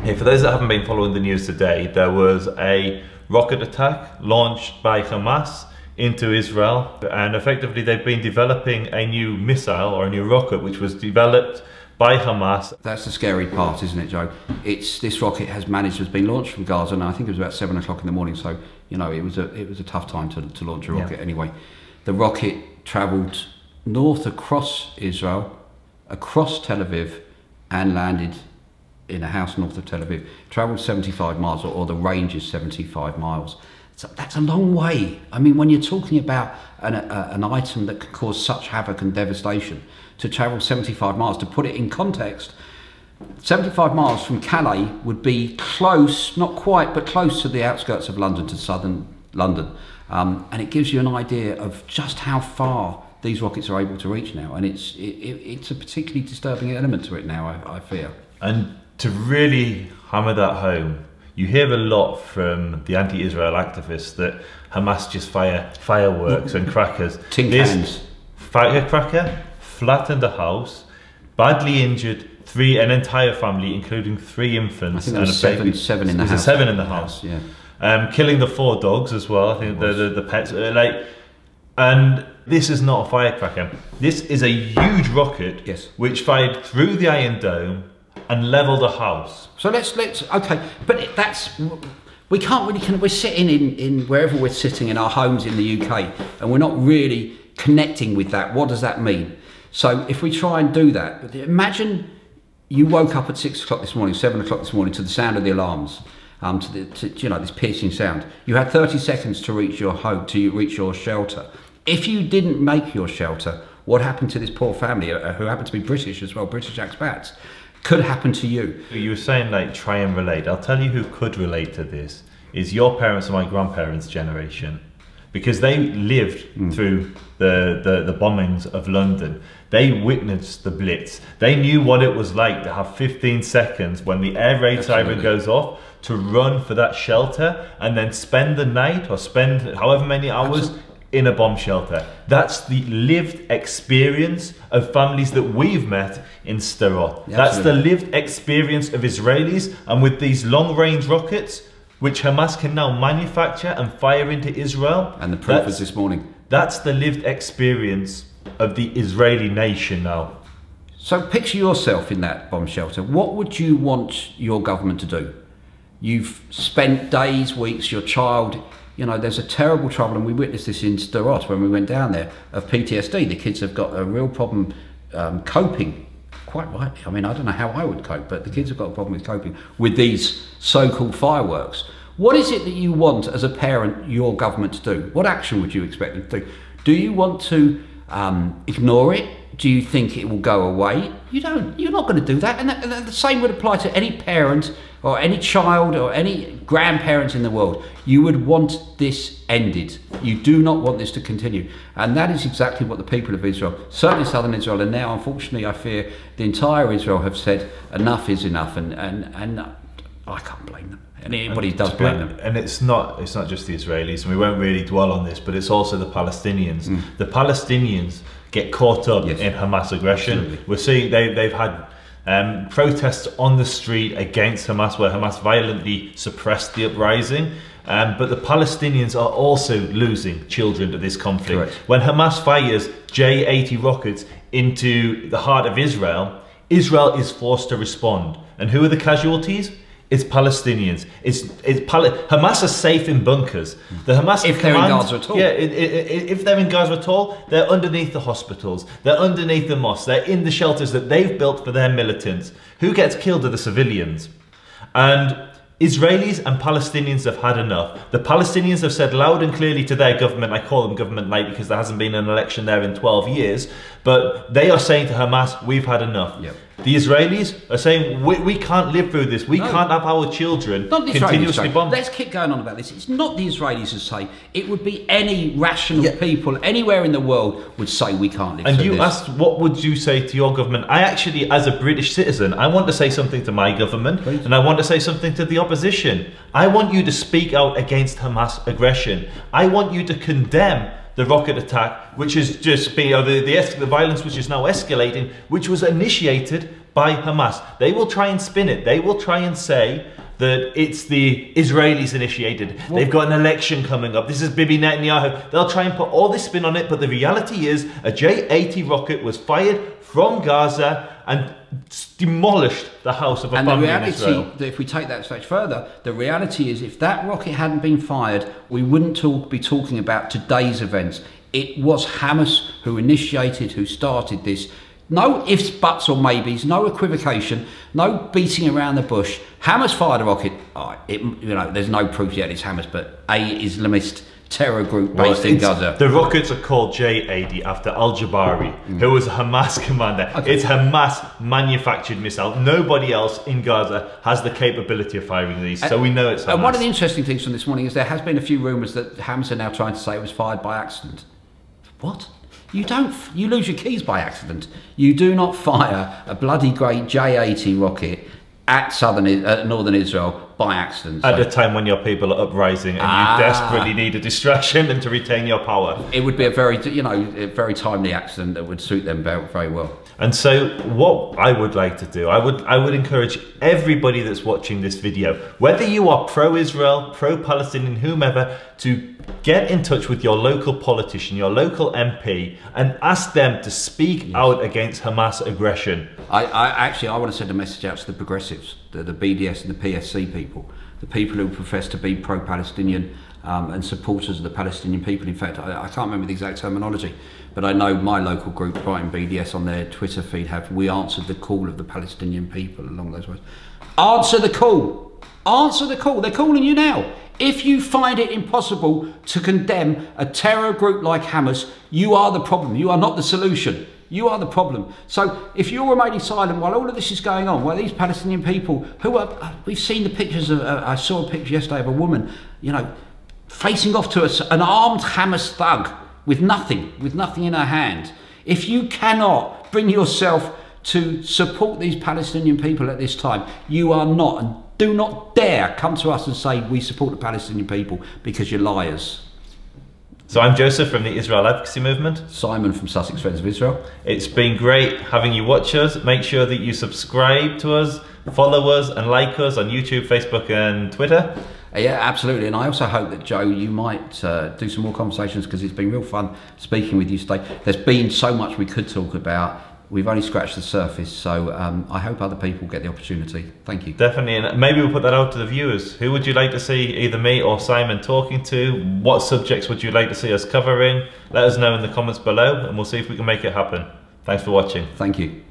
Hey, for those that haven't been following the news today, there was a rocket attack launched by Hamas into Israel, and effectively they've been developing a new missile or a new rocket which was developed by Hamas. That's the scary part, isn't it, Joe? This rocket has been launched from Gaza, and I think it was about 7 o'clock in the morning, so you know it was a tough time to launch a rocket. Anyway, the rocket travelled north across Israel, across Tel Aviv, and landed in a house north of Tel Aviv. Travelled 75 miles, or the range is 75 miles. So that's a long way. I mean, when you're talking about an item that can cause such havoc and devastation, to travel 75 miles, to put it in context, 75 miles from Calais would be close, not quite, but close to the outskirts of London, to southern London. And it gives you an idea of just how far these rockets are able to reach now. And it's a particularly disturbing element to it now, I fear. And to really hammer that home, you hear a lot from the anti-Israel activists that Hamas just fire fireworks and crackers. Tin cans. Firecracker flattened a house, badly injured an entire family, including 3 infants and a baby. Seven in the house. 7 in the house. Yeah. Killing the 4 dogs as well. I think the pets. And this is not a firecracker. This is a huge rocket, which fired through the Iron Dome and leveled a house. So let's okay, but we can't really. We're sitting in wherever we're sitting in our homes in the UK, and we're not really connecting with that. What does that mean? So if we try and do that, imagine you woke up at 6 o'clock this morning, 7 o'clock this morning, to the sound of the alarms, to this piercing sound. You had 30 seconds to reach your home, to reach your shelter. If you didn't make your shelter, what happened to this poor family, who happened to be British as well, British expats? Could happen to you. You were saying try and relate. I'll tell you who could relate to this is your parents and my grandparents' generation, because they lived through the bombings of London. They witnessed the Blitz. They knew what it was like to have 15 seconds when the air raid siren goes off to run for that shelter and then spend the night or spend however many hours in a bomb shelter. That's the lived experience of families that we've met in Sderot. That's the lived experience of Israelis, and with these long-range rockets, which Hamas can now manufacture and fire into Israel. And the proof was this morning. That's the lived experience of the Israeli nation now. So picture yourself in that bomb shelter. What would you want your government to do? You've spent days, weeks, your child, you know, there's a terrible trouble, and we witnessed this in Sderot when we went down there, of PTSD. The kids have got a real problem coping, quite rightly. I mean, I don't know how I would cope, but the kids have got a problem with coping with these so-called fireworks. What is it that you want as a parent your government to do? What action would you expect them to do? Do you want to ignore it? Do you think it will go away? You don't. You're not going to do that. And the same would apply to any parent or any child or any grandparent in the world. You would want this ended. You do not want this to continue. And that is exactly what the people of Israel, certainly southern Israel, and now unfortunately I fear the entire Israel, have said enough is enough. And I can't blame them. And anybody does blame them. And it's not just the Israelis, and we won't really dwell on this, but it's also the Palestinians. The Palestinians get caught up in Hamas aggression. Absolutely. We're seeing they've had protests on the street against Hamas, where Hamas violently suppressed the uprising. But the Palestinians are also losing children to this conflict. Correct. When Hamas fires J-80 rockets into the heart of Israel, Israel is forced to respond. And who are the casualties? It's Palestinians. Hamas are safe in bunkers. The Hamas if they're in Gaza at all. Yeah, if they're in Gaza at all, they're underneath the hospitals. They're underneath the mosques. They're in the shelters that they've built for their militants. Who gets killed are the civilians. And Israelis and Palestinians have had enough. The Palestinians have said loud and clearly to their government, I call them government light because there hasn't been an election there in 12 years, but they are saying to Hamas, we've had enough. Yep. The Israelis are saying, we can't live through this. We can't have our children continuously bombed. Let's keep going on about this. It's not the Israelis who say. It would be any rational people anywhere in the world would say we can't live through this. And you asked, what would you say to your government? I actually, as a British citizen, I want to say something to my government. Please. And I want to say something to the opposition. I want you to speak out against Hamas aggression. I want you to condemn the rocket attack, which is just being the violence which is now escalating, which was initiated by Hamas. They will try and spin it. They will try and say that it's the Israelis initiated. They've got an election coming up. This is Bibi Netanyahu. They'll try and put all this spin on it, but the reality is a J-80 rocket was fired from Gaza and demolished the house of a family in Israel. And the reality, if we take that a stage further, the reality is if that rocket hadn't been fired, we wouldn't be talking about today's events. It was Hamas who initiated, who started this. No ifs, buts or maybes, no equivocation, no beating around the bush. Hamas fired a rocket. There's no proof yet it's Hamas, but a Islamist terror group based in Gaza. The rockets are called J-80 after al-Jabari, who was a Hamas commander. Okay. It's Hamas manufactured missile. Nobody else in Gaza has the capability of firing these, so we know it's Hamas. And one of the interesting things from this morning is there has been a few rumours that Hamas are now trying to say it was fired by accident. What? You lose your keys by accident. You do not fire a bloody great J-80 rocket at northern Israel by accident. At a time when your people are uprising and you desperately need a distraction and to retain your power. It would be a very timely accident that would suit them very well. And so what I would like to do, I would encourage everybody that's watching this video, whether you are pro-Israel, pro-Palestinian, whomever, to get in touch with your local politician, your local MP, and ask them to speak out against Hamas aggression. I want to send a message out to the progressives, the BDS and the PSC people, the people who profess to be pro-Palestinian and supporters of the Palestinian people. In fact, I can't remember the exact terminology, but I know my local group, Brighton BDS, on their Twitter feed we answered the call of the Palestinian people along those words. Answer the call. Answer the call. They're calling you now. If you find it impossible to condemn a terror group like Hamas, you are the problem. You are not the solution. You are the problem. So if you're remaining silent while all of this is going on, while these Palestinian people who are, we've seen the pictures of, I saw a picture yesterday of a woman, facing off to an armed Hamas thug with nothing in her hand. If you cannot bring yourself to support these Palestinian people at this time, you are not, and do not dare come to us and say we support the Palestinian people, because you're liars. So I'm Joseph from the Israel Advocacy Movement. Simon from Sussex Friends of Israel. It's been great having you watch us. Make sure that you subscribe to us, follow us and like us on YouTube, Facebook and Twitter. Yeah, absolutely. And I also hope that, Joe, you might do some more conversations, because it's been real fun speaking with you today. There's been so much we could talk about. We've only scratched the surface, so I hope other people get the opportunity. Thank you. Definitely, and maybe we'll put that out to the viewers. Who would you like to see either me or Simon talking to? What subjects would you like to see us covering? Let us know in the comments below, and we'll see if we can make it happen. Thanks for watching. Thank you.